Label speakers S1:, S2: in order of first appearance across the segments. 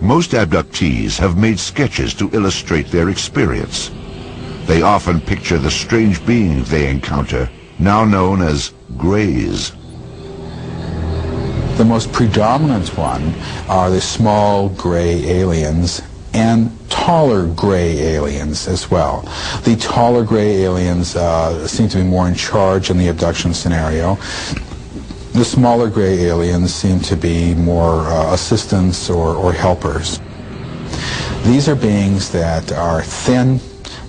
S1: Most abductees have made sketches to illustrate their experience. They often picture the strange beings they encounter, now known as Greys.
S2: The most predominant one are the small gray aliens and taller gray aliens as well. The taller gray aliens seem to be more in charge in the abduction scenario. The smaller gray aliens seem to be more assistants or helpers. These are beings that are thin,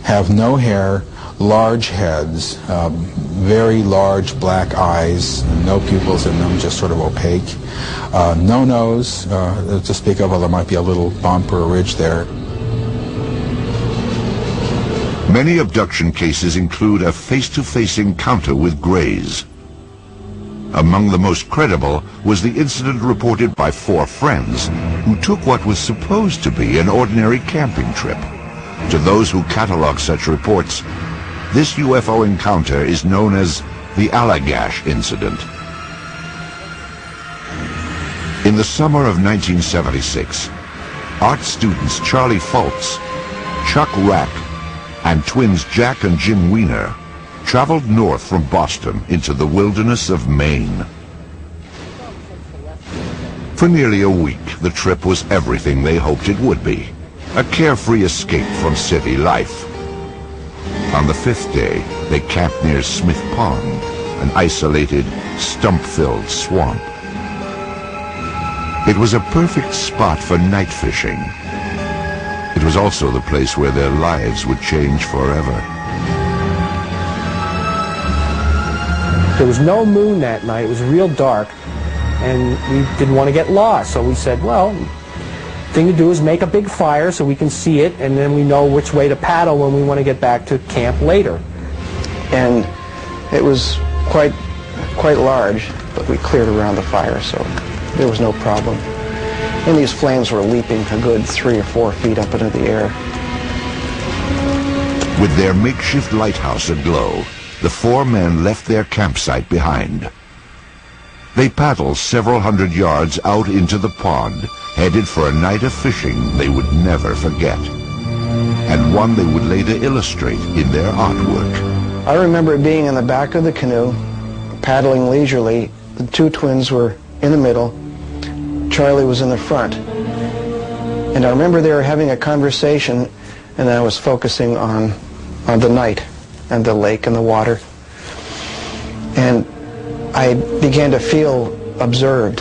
S2: have no hair, large heads, very large black eyes, no pupils in them, just sort of opaque. No nose to speak of, although there might be a little bump or a ridge there.
S1: Many abduction cases include a face-to-face encounter with Greys. Among the most credible was the incident reported by 4 friends who took what was supposed to be an ordinary camping trip. To those who catalog such reports, this UFO encounter is known as the Allagash incident. In the summer of 1976, art students Charlie Fultz, Chuck Rack, and twins Jack and Jim Weiner traveled north from Boston into the wilderness of Maine. For nearly a week, the trip was everything they hoped it would be, a carefree escape from city life. On the 5th day, they camped near Smith Pond, an isolated, stump-filled swamp. It was a perfect spot for night fishing. It was also the place where their lives would change forever.
S3: There was no moon that night. It was real dark, and we didn't want to get lost. So we said, well, the thing to do is make a big fire so we can see it, and then we know which way to paddle when we want to get back to camp later.
S4: And it was quite large, but we cleared around the fire, so there was no problem. And these flames were leaping a good 3 or 4 feet up into the air.
S1: With their makeshift lighthouse aglow, the 4 men left their campsite behind. They paddled several hundred yards out into the pond, headed for a night of fishing they would never forget, and one they would later illustrate in their artwork.
S4: I remember being in the back of the canoe, paddling leisurely. The 2 twins were in the middle. Charlie was in the front. And I remember they were having a conversation, and I was focusing on the night and the lake and the water. And I began to feel observed.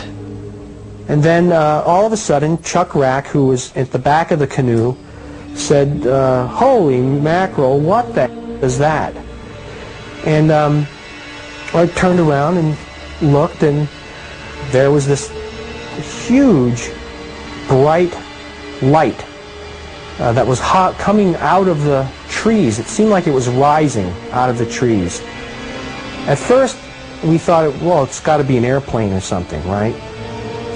S3: And then all of a sudden, Chuck Rack, who was at the back of the canoe, said, holy mackerel, what the is that? And I turned around and looked, and there was this huge, bright light that was coming out of the trees. It seemed like it was rising out of the trees. At first, we thought, well, it's got to be an airplane or something, right?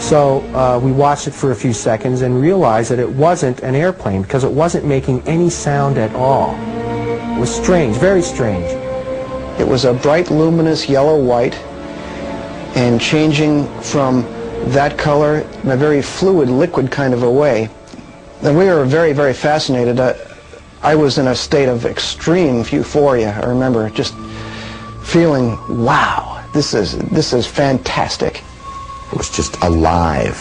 S3: So we watched it for a few seconds and realized that it wasn't an airplane because it wasn't making any sound at all. It was strange, very strange.
S4: It was a bright, luminous yellow-white, and changing from that color in a very fluid, liquid kind of a way. And we were very, very fascinated. I was in a state of extreme euphoria. I remember just feeling, wow, this is fantastic.
S5: It was just alive.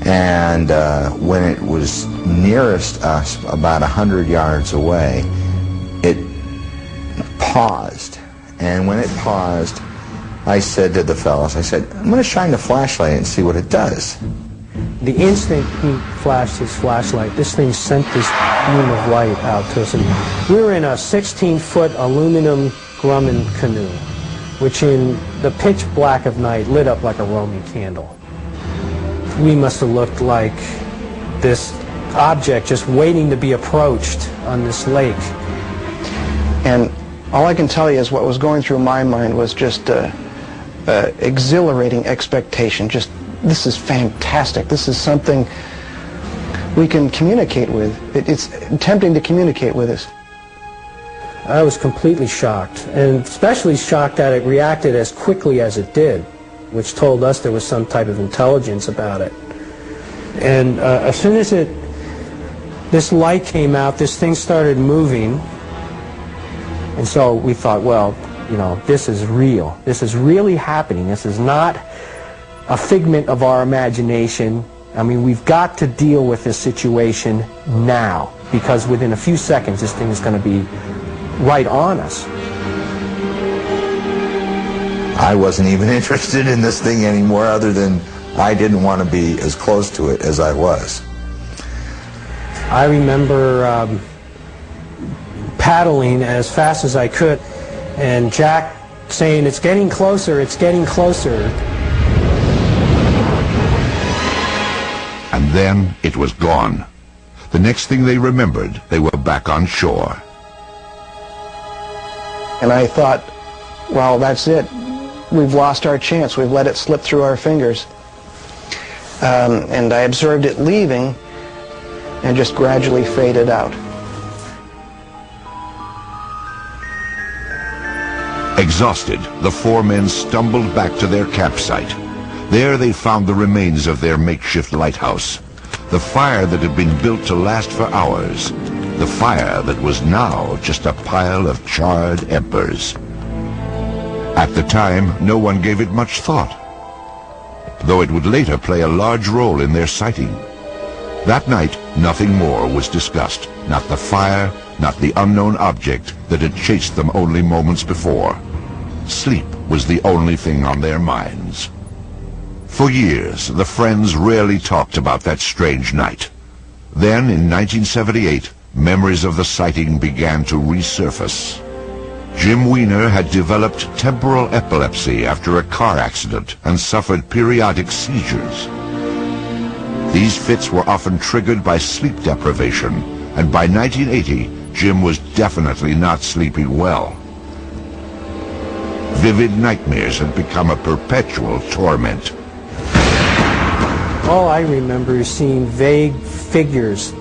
S5: And when it was nearest us, about 100 yards away, it paused. And when it paused, I said to the fellows, I said, I'm going to shine the flashlight and see what it does.
S3: The instant he flashed his flashlight, this thing sent this beam of light out to us. And we were in a 16-foot aluminum Grumman canoe, which in the pitch black of night lit up like a Roman candle. We must have looked like this object just waiting to be approached on this lake.
S4: And all I can tell you is what was going through my mind was just exhilarating expectation. Just, this is fantastic. This is something we can communicate with. It's tempting to communicate with us.
S3: I was completely shocked, and especially shocked that it reacted as quickly as it did, which told us there was some type of intelligence about it. And as soon as this light came out, this thing started moving. And so we thought, well, you know, this is real. This is really happening. This is not a figment of our imagination. I mean, we've got to deal with this situation now, because within a few seconds this thing is going to be right on us.
S5: I wasn't even interested in this thing anymore, other than I didn't want to be as close to it as I was.
S3: I remember paddling as fast as I could, and Jack saying, "It's getting closer, it's getting closer."
S1: And then it was gone. The next thing they remembered, they were back on shore.
S4: And I thought, well, that's it. We've lost our chance. We've let it slip through our fingers. And I observed it leaving and just gradually faded out.
S1: Exhausted, the four men stumbled back to their campsite. There they found the remains of their makeshift lighthouse. The fire that had been built to last for hours. The fire that was now just a pile of charred embers. At the time, no one gave it much thought, though it would later play a large role in their sighting. That night, nothing more was discussed. Not the fire, not the unknown object that had chased them only moments before. Sleep was the only thing on their minds. For years, the friends rarely talked about that strange night. Then, in 1978, memories of the sighting began to resurface. Jim Weiner had developed temporal epilepsy after a car accident and suffered periodic seizures. These fits were often triggered by sleep deprivation, and by 1980, Jim was definitely not sleeping well. Vivid nightmares had become a perpetual torment.
S3: All I remember is seeing vague figures,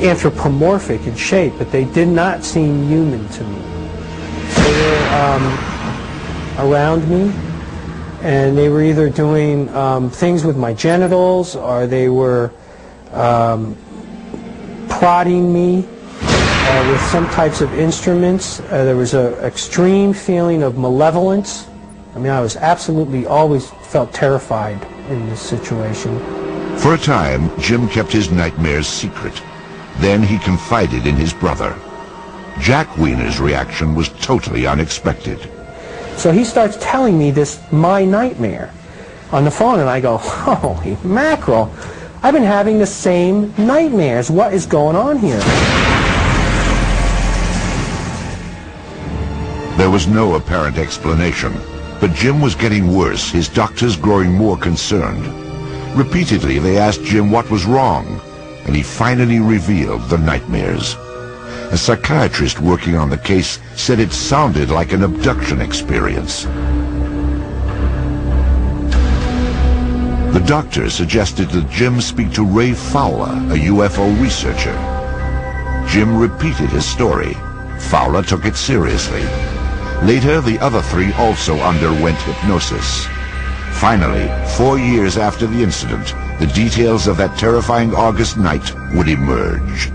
S3: anthropomorphic in shape, but they did not seem human to me. They were around me, and they were either doing things with my genitals, or they were prodding me with some types of instruments. There was an extreme feeling of malevolence. I mean, I was absolutely always felt terrified in this situation.
S1: For a time, Jim kept his nightmares secret. Then he confided in his brother. Jack Weiner's reaction was totally unexpected.
S3: So he starts telling me this, my nightmare, on the phone, and I go, holy mackerel, I've been having the same nightmares. What is going on here?
S1: There was no apparent explanation, but Jim was getting worse, his doctors growing more concerned. Repeatedly, they asked Jim what was wrong, and he finally revealed the nightmares. A psychiatrist working on the case said it sounded like an abduction experience. The doctor suggested that Jim speak to Ray Fowler, a UFO researcher. Jim repeated his story. Fowler took it seriously. Later, the other three also underwent hypnosis. Finally, 4 years after the incident, the details of that terrifying August night would emerge.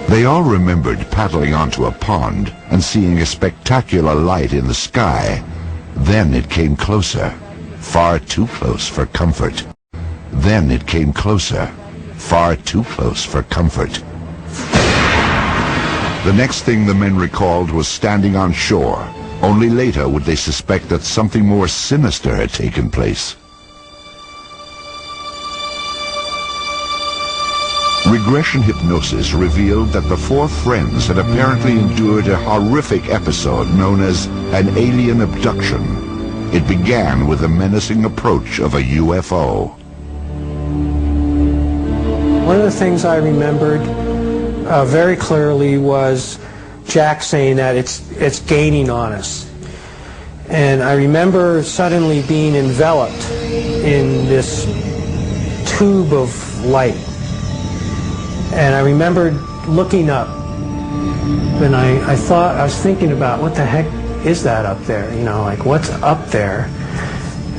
S1: They all remembered paddling onto a pond and seeing a spectacular light in the sky. Then it came closer, far too close for comfort. Then it came closer, far too close for comfort. The next thing the men recalled was standing on shore. Only later would they suspect that something more sinister had taken place. Regression hypnosis revealed that the four friends had apparently endured a horrific episode known as an alien abduction. It began with the menacing approach of a UFO.
S3: One of the things I remembered very clearly was Jack saying that it's gaining on us. And I remember suddenly being enveloped in this tube of light. And I remember looking up, and I was thinking about, what the heck is that up there? You know, like, what's up there?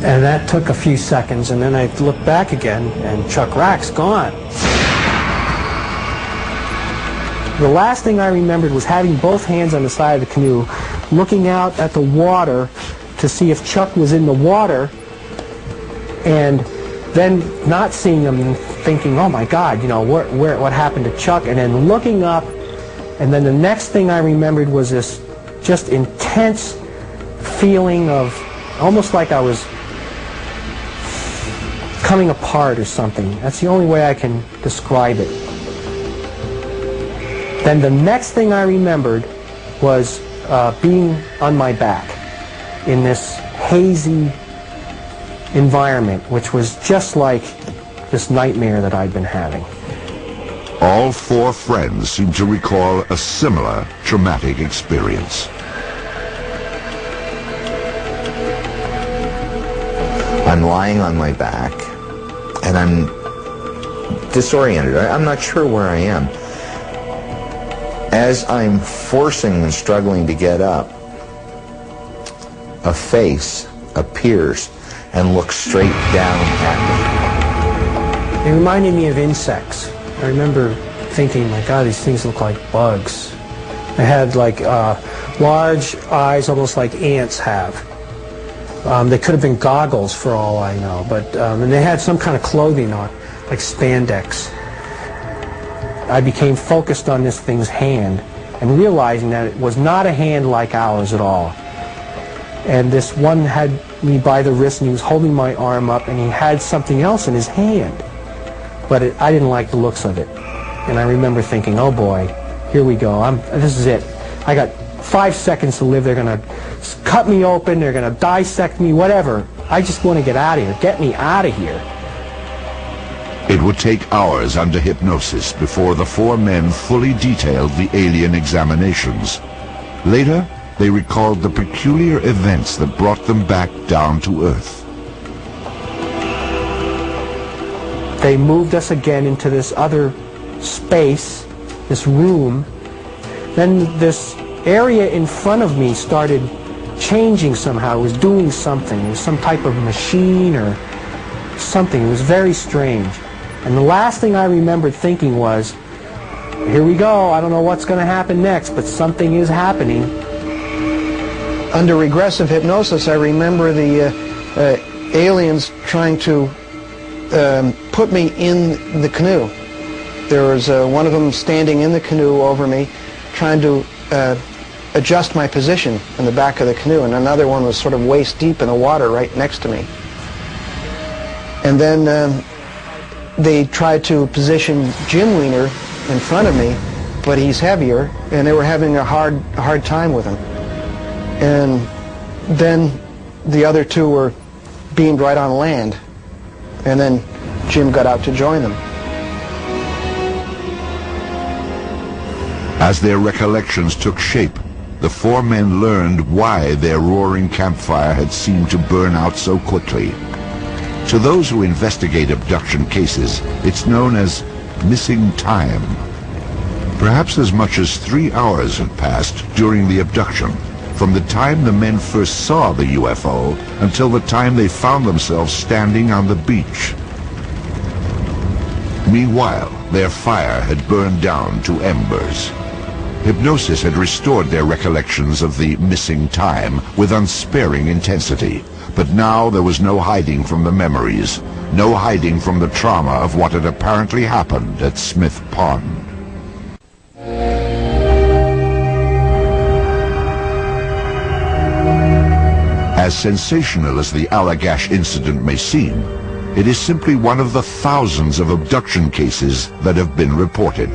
S3: And that took a few seconds, and then I looked back again, and Chuck Rack's gone. The last thing I remembered was having both hands on the side of the canoe, looking out at the water to see if Chuck was in the water, and then not seeing him and thinking, oh my God, you know, what happened to Chuck? And then looking up, and then the next thing I remembered was this just intense feeling of almost like I was coming apart or something. That's the only way I can describe it. Then the next thing I remembered was being on my back in this hazy environment, which was just like this nightmare that I'd been having.
S1: All four friends seem to recall a similar traumatic experience.
S5: I'm lying on my back, and I'm disoriented. I'm not sure where I am. As I'm forcing and struggling to get up, a face appears and looks straight down at
S3: It reminded me of insects. I remember thinking, my God, these things look like bugs. They had like large eyes, almost like ants have. They could have been goggles for all I know, but and they had some kind of clothing on, like spandex. I became focused on this thing's hand and realizing that it was not a hand like ours at all. And this one had me by the wrist, and he was holding my arm up, and he had something else in his hand. But I didn't like the looks of it. And I remember thinking, oh boy, here we go. This is it. I got 5 seconds to live. They're going to cut me open. They're going to dissect me, whatever. I just want to get out of here. Get me out of here.
S1: It would take hours under hypnosis before the four men fully detailed the alien examinations. Later, they recalled the peculiar events that brought them back down to Earth.
S3: They moved us again into this other space, this room. Then this area in front of me started changing somehow. It was doing something. It was some type of machine or something. It was very strange. And the last thing I remembered thinking was, here we go. I don't know what's going to happen next, but something is happening.
S4: Under regressive hypnosis, I remember the aliens trying to put me in the canoe. There was one of them standing in the canoe over me, trying to adjust my position in the back of the canoe, and another one was sort of waist deep in the water right next to me. And then they tried to position Jim Weiner in front of me, but he's heavier, and they were having a hard time with him. And then the other two were beamed right on land, and then Jim got out to join them.
S1: As their recollections took shape, the four men learned why their roaring campfire had seemed to burn out so quickly. To those who investigate abduction cases, it's known as missing time. Perhaps as much as 3 hours had passed during the abduction, from the time the men first saw the UFO until the time they found themselves standing on the beach. Meanwhile, their fire had burned down to embers. Hypnosis had restored their recollections of the missing time with unsparing intensity. But now there was no hiding from the memories, no hiding from the trauma of what had apparently happened at Smith Pond. As sensational as the Allagash incident may seem, it is simply one of the thousands of abduction cases that have been reported.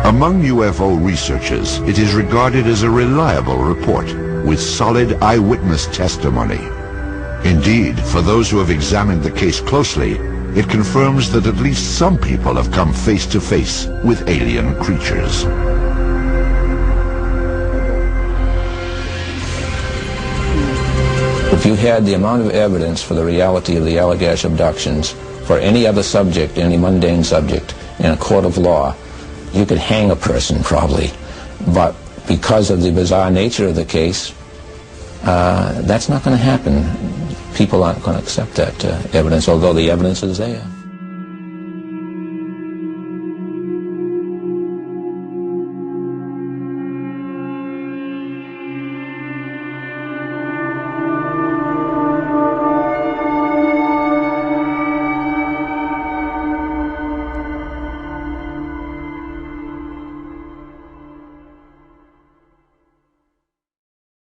S1: Among UFO researchers, it is regarded as a reliable report, with solid eyewitness testimony. Indeed, for those who have examined the case closely, it confirms that at least some people have come face to face with alien creatures.
S6: If you had the amount of evidence for the reality of the Allagash abductions for any other subject, any mundane subject, in a court of law, you could hang a person probably. But because of the bizarre nature of the case, That's not going to happen. People aren't going to accept that evidence, although the evidence is there.